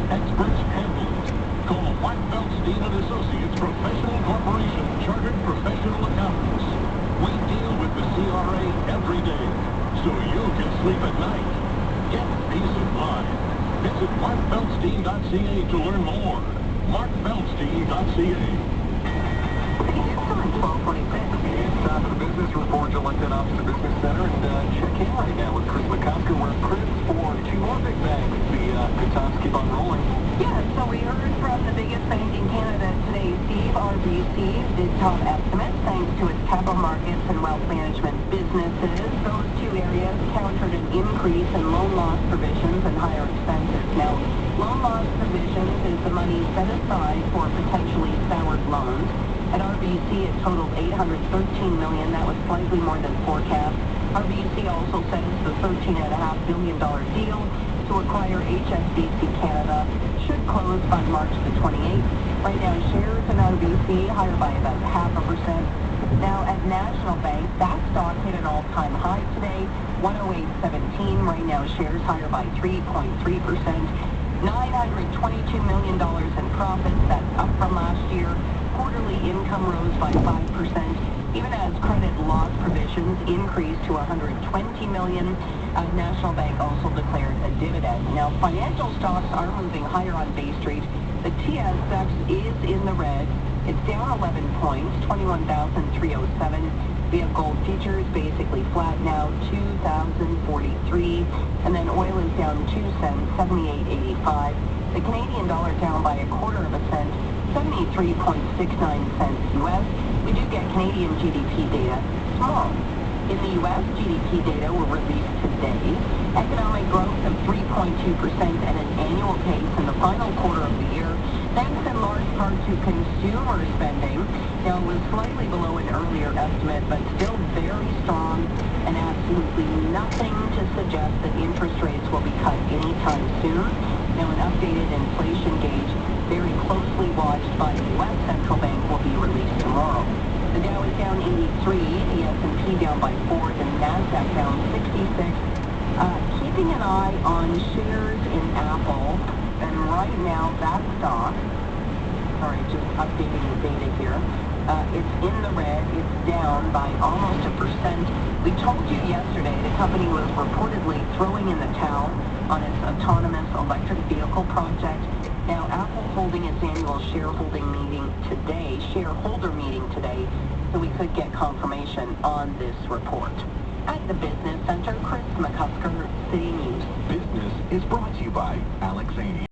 experts handle it. Call Westbound and Associates Professional Corporation Chartered Professional Accountants. We deal with the CRA every day, so you can sleep at night. Get peace of mind. Visit markfeldstein.ca to learn more. markfeldstein.ca. It's time 12:26. It's time for the business report. You'll let that off to the business center and check in right now with Chris McCusker. We're Chris for two more big banks. The good times keep on rolling. Yeah, so we heard from the biggest bank in Canada today, Steve. RBC did top estimates thanks to its capital markets and wealth management businesses. Those two areas countered an increase in loan loss provisions and higher expenses. Now, loan loss provisions is the money set aside for potentially soured loans. At RBC, it totaled $813 million. That was slightly more than forecast. RBC also says the $13.5 billion deal to acquire HSBC Canada should close by March the 28th. Right now, shares in RBC higher by about 0.5%. Now, at National Bank, that stock hit an all-time high today, 108.17. Right now, shares higher by 3.3%. $922 million in profits. That's up from last year. Quarterly income rose by 5%, even as credit loss provisions increased to $120 million. National Bank also declared a dividend. Now, financial stocks are moving higher on Bay Street. The TSX is in the red. It's down 11 points, 21,307. We have gold futures basically flat now, 2,043. And then oil is down 2 cents, 78.85. The Canadian dollar down by 1/4 cent, 73.69 cents U.S. We do get Canadian GDP data tomorrow. In the U.S., GDP data were released today. Economic growth of 3.2% at an annual pace in the final quarter of the year, thanks in large part to consumer spending. Now, it was slightly below an earlier estimate, but still very strong, and absolutely nothing to suggest that interest rates will be cut anytime soon. Now, an updated inflation gauge, very closely watched by the U.S. Central Bank, will be released tomorrow. The Dow is down 83, the S&P down by 4, the NASDAQ down 66. Keeping an eye on shares in Apple, and right now that stock, sorry, just updating the data here, it's in the red, it's down by almost 1%. We told you yesterday the company was reportedly throwing in the towel on its autonomous electric vehicle project. Now, Apple holding its annual shareholder meeting today, so we could get confirmation on this report. At the Business Center, Chris McCusker, City News. Business is brought to you by Alexania.